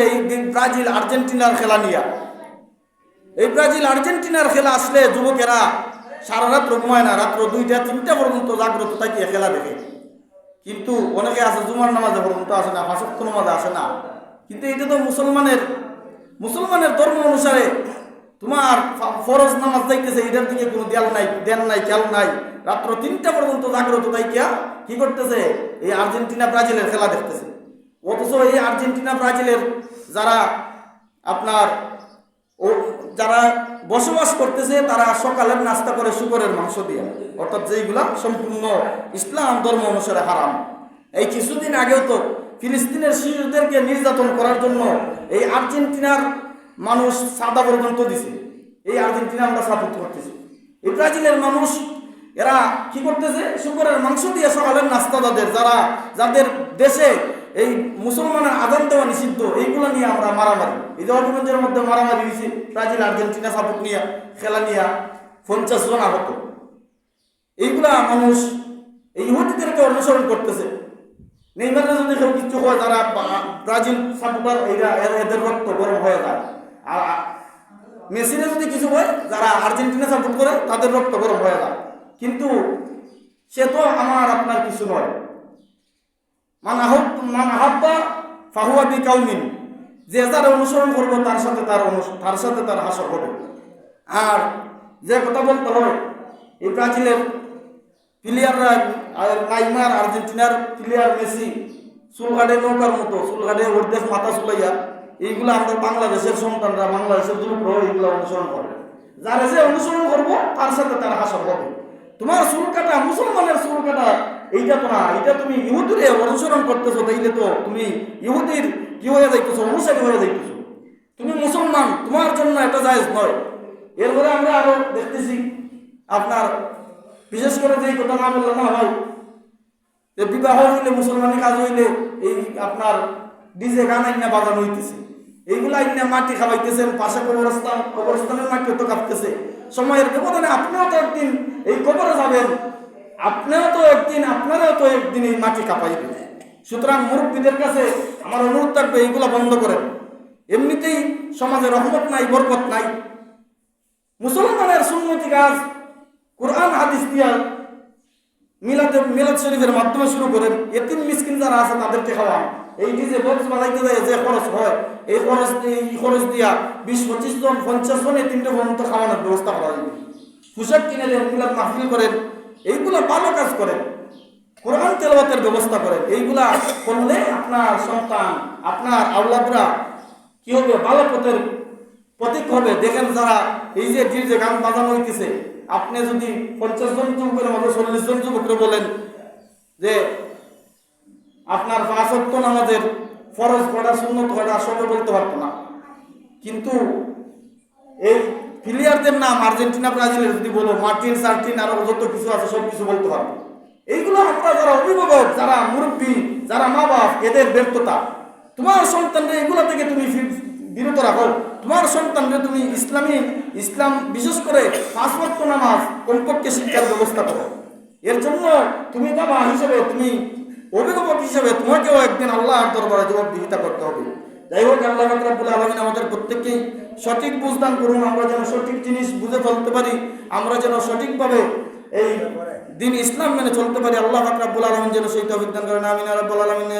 এই ব্রাজিল আর্জেন্টিনার খেলা নিয়ে, এই ব্রাজিল আর্জেন্টিনার খেলা আসলে যুবকেরা সারা রাত ঘুমায় না, রাত্র 2টা-3টা পর্যন্ত জাগ্রত থাকিয়ে খেলা দেখে। কিন্তু অনেকে আছে জুমার নামাজে পর্যন্ত আসে না, 5 ওয়াক্ত নামাজে আসে না। কিন্তু এটা তো মুসলমানের ধর্ম অনুসারে তোমার ফরজ নামাজ যাইতেছে, এটার দিকে কোনো দেন নাই খেয়াল নাই। রাত্র 3টা পর্যন্ত জাগ্রত থাকিয়া কি করতেছে, এই আর্জেন্টিনা ব্রাজিলের খেলা দেখতেছে। অথচ এই আর্জেন্টিনা ব্রাজিলের যারা আপনার যারা বসবাস করতেছে তারা সকালের নাস্তা করে শুকরের মাংস দিয়ে, অর্থাৎ যেইগুলা সম্পূর্ণ ইসলাম ধর্ম অনুসারে হারাম। এই কিছুদিন আগেও তো ফিলিস্তিনের শিশুদেরকে নির্যাতন করার জন্য এই আর্জেন্টিনার মানুষ সাদা পর্যন্ত দিছে। এই আর্জেন্টিনা আমরা সাপোর্ট করতেছি। এই ব্রাজিলের মানুষ এরা কি করতেছে, শুকরের মাংস দিয়ে সকালের নাস্তা যাদের দেশে এই মুসলমানের আজান দেওয়া নিষিদ্ধ, এইগুলো নিয়ে আমরা মারামারি, এই দলগঞ্জের মধ্যে মারামারি হয়েছে ব্রাজিল আর্জেন্টিনা সাপোর্ট নিয়ে খেলা নিয়ে 50 জন আহত। এইগুলা মানুষ এই ইহুদিদেরকে অনুসরণ করতেছে। নেইমারের যদি কেউ কিছু হয়, যারা ব্রাজিল সাপোর্টার এদের রক্ত গরম হয়ে যায়। আর মেসিরে যদি কিছু হয়, যারা আর্জেন্টিনা সাপোর্ট করে তাদের রক্ত গরম হয়ে যায়। কিন্তু সে তো আমার আপনার কিছু নয়। মান আহাব্বা ফাহুয়া বিকাউমিন, যে যারা অনুসরণ করবো তার সাথে তার হাসর হবে। আর যে কথা বলতে হয়, এই ব্রাজিলের প্লেয়াররা, নেইমার, আর্জেন্টিনার প্লেয়ার মেসি চুলঘাটে নৌকার মতো, চুলঘাটে অর্ধেক মাথা চুলাইয়া, এইগুলো আমরা বাংলাদেশের সন্তানরা, বাংলাদেশের যুবকরা এইগুলো অনুসরণ করে। যারা যে অনুসরণ করবো তার সাথে তার হাসর হবে। তোমার চুল কাটা, মুসলমানের চুল কাটা এইটা তো না, এটা তুমি ইহুদির অনুসরণ করতেছো, তাইলে তো তুমি ইহুদির কি হয়ে যাইতেছো, অনুসারী হয়ে যাইতেছো। তুমি মুসলমান, তোমার জন্য এটা জায়েজ নয়। এরপরে আমরা আরো দেখতেছি আপনার, বিশেষ করে যে কথা না বললে না হয়, যে বিবাহ হইলে, মুসলমানি কাজ হইলে এই আপনার ডিজে গান আইনা বাজানো হইতেছে, এইগুলা আইনা মাটি খাওয়াইতেছেন, পাশে কবরস্থানের মাটিও তো কাঁপতেছে। সময়ের ব্যবধানে আপনিও তো একদিন এই কবরে যাবেন, আপনারাও তো একদিন এই মাটি কাঁপাইবেন। সুতরাং মুরব্বীদের কাছে আমার অনুরোধ থাকবে, এইগুলা বন্ধ করেন। এমনিতেই সমাজে রহমত নাই, বরকত নাই। মুসলমানের সুন্নতি কাজ কোরআন হাদিস দিয়া মিলাদ শরীফের মাধ্যমে শুরু করেন। এতিম মিসকিন যারা আছে তাদেরকে খাওয়ান। এই যে বক্স বাজাইতে যায় যে খরচ হয়, এই খরচ দিয়া 20-25 জন 50 জন এতিমটা পর্যন্ত খাওয়ানোর ব্যবস্থা করা যাবে। পোশাক কিনে দেন, মিলাদ মাহফিল করেন, এইগুলা ভালো কাজ করেন। কোরআন তেলাওয়াতের ব্যবস্থা করেন। এইগুলা করলে আপনার সন্তান, আপনার আওলাদরা কি হবে, ভালো পথের প্রতীক হবে। দেখেন যারা এই যে গান বাজানো হইতেছে, আপনি যদি 50 জন যুবকের মধ্যে 40 জন যুবকরে বলেন যে আপনার 5 ওয়াক্ত নামাজের ফরজ করা, সুন্নত করা, সবে বলতে পারতো না। কিন্তু এই প্লেয়ারদের নাম আর্জেন্টিনা ব্রাজিলের যদি বলো, মার্টিন সার্টিন আরো যত কিছু আছে সব কিছু বলতে পারবো। এইগুলো আমরা যারা অভিভাবক, যারা মুরব্বী, যারা মা বাপ, এদের ব্যর্থতা। তোমার সন্তানরা এগুলো থেকে তুমি বিরত রাখো। তোমার সন্তানরা তুমি ইসলাম বিশেষ করে 5 ওয়াক্ত নামাজ কমপক্ষে শিক্ষার ব্যবস্থা করো। এর জন্য তুমি বাবা হিসেবে, তুমি অভিভাবক হিসেবে তোমাকেও একদিন আল্লাহর দরবারে জবাবদিহিতা করতে হবে। যাই হোক, আল্লাহ রাব্বুল আলামিন আমাদের প্রত্যেককেই সঠিক বুঝদান করুন। আমরা যেন সঠিক জিনিস বুঝে ফেলতে পারি, আমরা যেন সঠিকভাবে এই দিন ইসলাম মেনে চলতে পারি। আল্লাহ রাব্বুল আলামিন যেন সেই তৌফিক দান করেন। আমিন ইয়া রাব্বুল আলামিন।